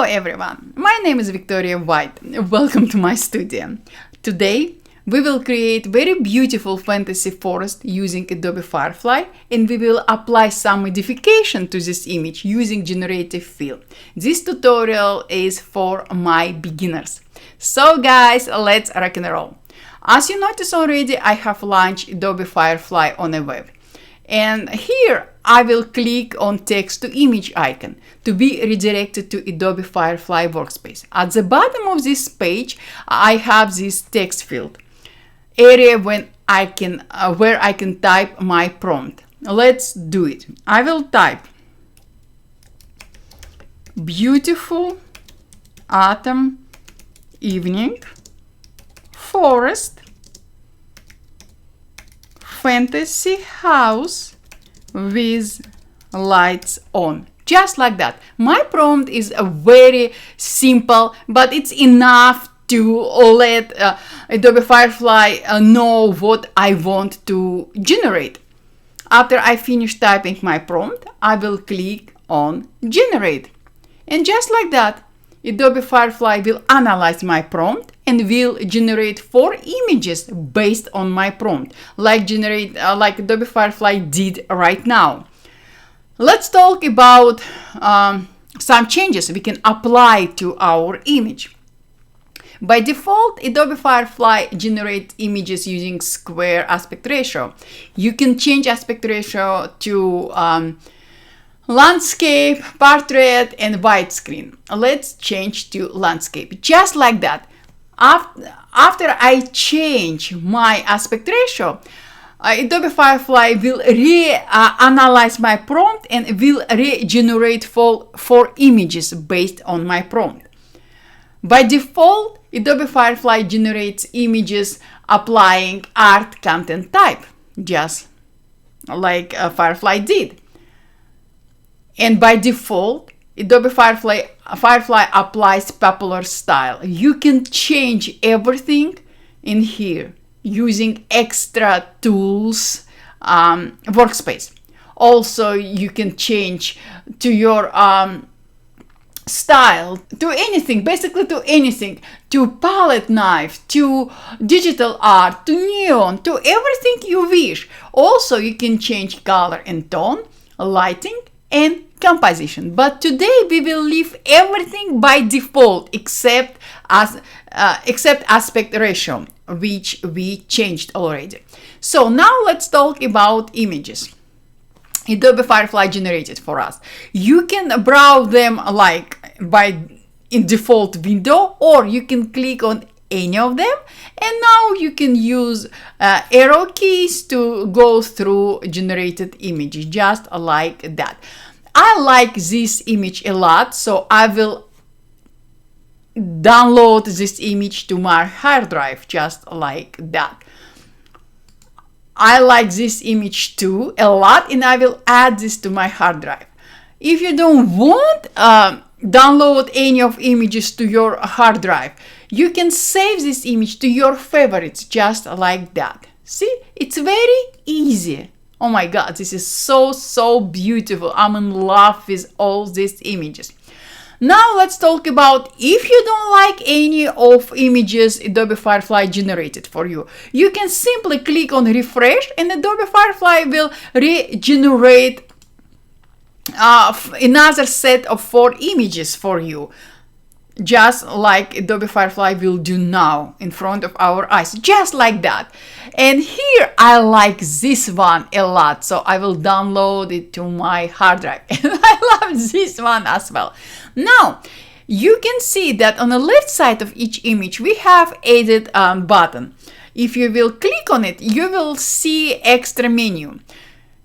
Hello everyone, my name is Victoria White. Welcome to my studio. Today we will create very beautiful fantasy forest using Adobe Firefly, and we will apply some modification to this image using generative fill. This tutorial is for my beginners. So guys, let's rock and roll. As you notice already, I have launched Adobe Firefly on a web. And here I will click on text to image icon to be redirected to Adobe Firefly workspace. At the bottom of this page, I have this text field area where I can type my prompt. Let's do it. I will type beautiful autumn evening forest fantasy house with lights on. Just like that. My prompt is very simple, but it's enough to let Adobe Firefly know what I want to generate. After I finish typing my prompt, I will click on generate. And just like that, Adobe Firefly will analyze my prompt and will generate 4 images based on my prompt, like Adobe Firefly did right now. Let's talk about some changes we can apply to our image. By default, Adobe Firefly generates images using square aspect ratio. You can change aspect ratio to landscape, portrait, and widescreen. Let's change to landscape. Just like that. After I change my aspect ratio, Adobe Firefly will analyze my prompt and will regenerate 4 images based on my prompt. By default, Adobe Firefly generates images applying art content type, just like Firefly did. And by default, Adobe Firefly applies popular style. You can change everything in here using extra tools workspace. Also, you can change to your style, to anything, basically to anything, to palette knife, to digital art, to neon, to everything you wish. Also, you can change color and tone, lighting, and composition. But today we will leave everything by default except aspect ratio, which we changed already. So now let's talk about images Adobe Firefly generated for us. You can browse them in default window, or you can click on any of them, and now you can use arrow keys to go through generated images, just like that. I like this image a lot, so I will download this image to my hard drive, just like that. I like this image too a lot, and I will add this to my hard drive. If you don't want download any of images to your hard drive, you can save this image to your favorites, just like that. See, it's very easy. Oh my god, this is so beautiful. I'm in love with all these images. Now let's talk about if you don't like any of images Adobe Firefly generated for you. You can simply click on refresh, and Adobe Firefly will regenerate another set of 4 images for you, just like Adobe Firefly will do now in front of our eyes, just like that. And here I like this one a lot, so I will download it to my hard drive. And I love this one as well. Now you can see that on the left side of each image we have edit button. If you will click on it, you will see extra menu.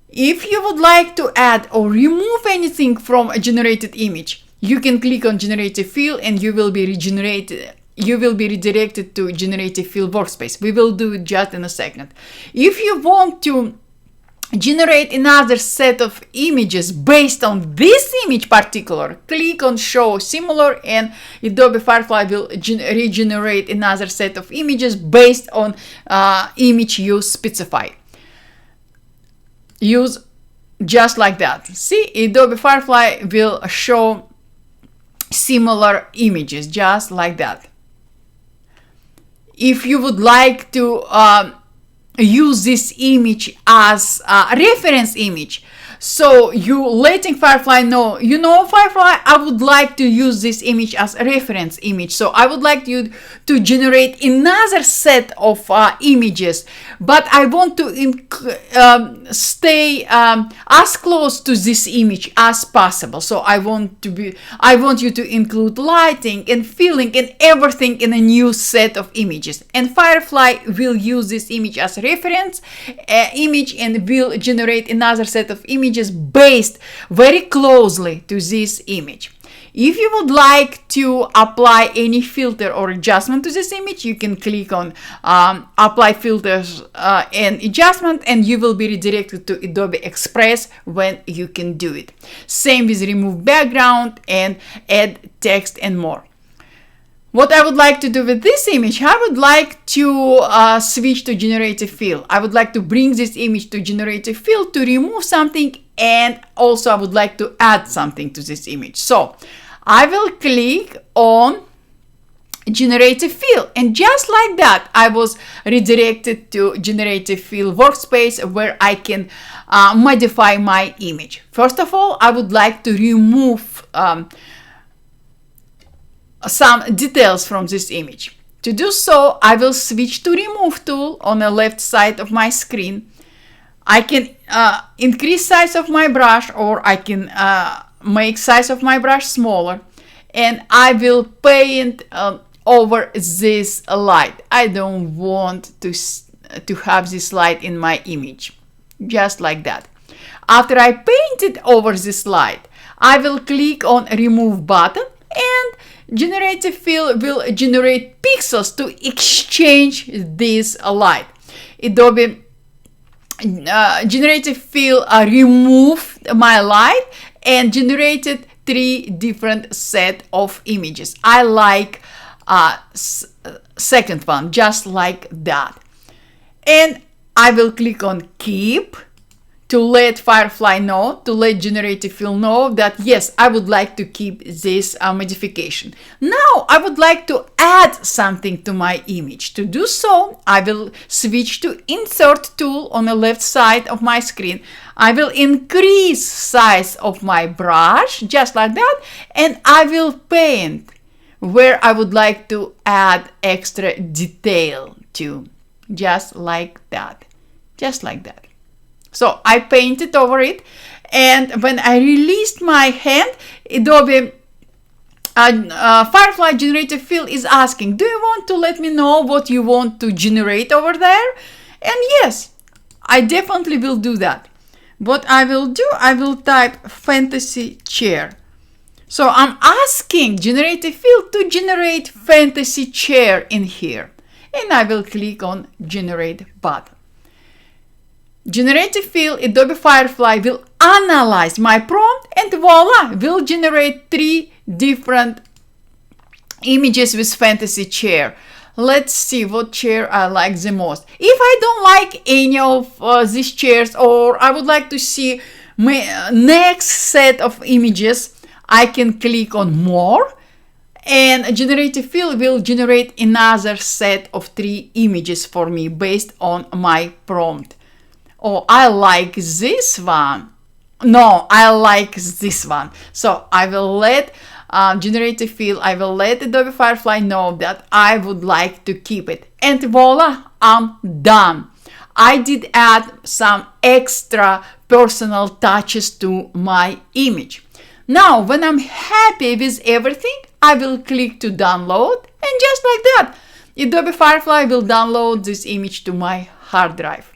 If you would like to add or remove anything from a generated image, you can click on generative fill and you will be redirected to generative fill workspace. We will do it just in a second. If you want to generate another set of images based on this image particular, click on show similar, and Adobe Firefly will regenerate another set of images based on image you specify. Use just like that. See, Adobe Firefly will show similar images, just like that. If you would like to use this image as a reference image, so you letting Firefly know, Firefly, I would like to use this image as a reference image. So I would like you to generate another set of images, but I want to stay as close to this image as possible. So I want you to include lighting and feeling and everything in a new set of images. And Firefly will use this image as a reference image and will generate another set of images based very closely to this image. If you would like to apply any filter or adjustment to this image, you can click on apply filters and adjustment, and you will be redirected to Adobe Express when you can do it. Same with remove background and add text and more. What I would like to do with this image, I would like to switch to generative fill. I would like to bring this image to generative fill to remove something, and also I would like to add something to this image. So I will click on generative fill, and just like that I was redirected to generative fill workspace where I can modify my image. First of all, I would like to remove some details from this image. To do so, I will switch to remove tool on the left side of my screen. I can increase size of my brush, or I can make size of my brush smaller, and I will paint over this light. I don't want to have this light in my image, just like that. After I painted over this light, I will click on remove button, and generative fill will generate pixels to exchange this light. Adobe generative fill removed my light and generated 3 different set of images. I like second one, just like that. And I will click on keep to let Firefly know, to let generative fill know that yes, I would like to keep this modification. Now I would like to add something to my image. To do so, I will switch to insert tool on the left side of my screen. I will increase size of my brush, just like that, and I will paint where I would like to add extra detail to, just like that, just like that. So I painted over it, and when I released my hand, Adobe Firefly generative fill is asking, do you want to let me know what you want to generate over there? And yes, I definitely will do that. What I will do, I will type fantasy chair. So I'm asking generative fill to generate fantasy chair in here, and I will click on generate button. Generative fill Adobe Firefly will analyze my prompt, and voila, will generate 3 different images with fantasy chair. Let's see what chair I like the most. If I don't like any of these chairs, or I would like to see my next set of images, I can click on more, and generative fill will generate another set of 3 images for me based on my prompt. Oh, I like this one. No, I like this one. So I will let generative fill, I will let Adobe Firefly know that I would like to keep it. And voila, I'm done. I did add some extra personal touches to my image. Now, when I'm happy with everything, I will click to download, and just like that, Adobe Firefly will download this image to my hard drive.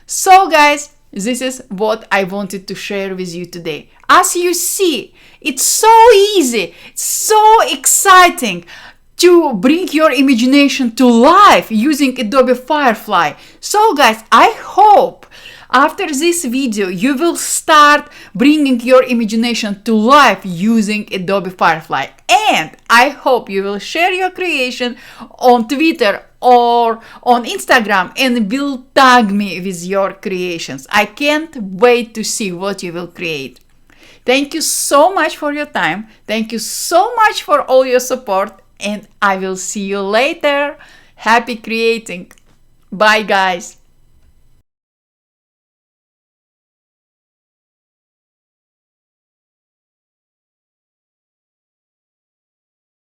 So guys, this is what I wanted to share with you today. As you see, it's so easy, it's so exciting to bring your imagination to life using Adobe Firefly. So guys, I hope after this video you will start bringing your imagination to life using Adobe Firefly. And I hope you will share your creation on Twitter or on Instagram and will tag me with your creations. I can't wait to see what you will create. Thank you so much for your time. Thank you so much for all your support, and I will see you later. Happy creating. Bye, guys.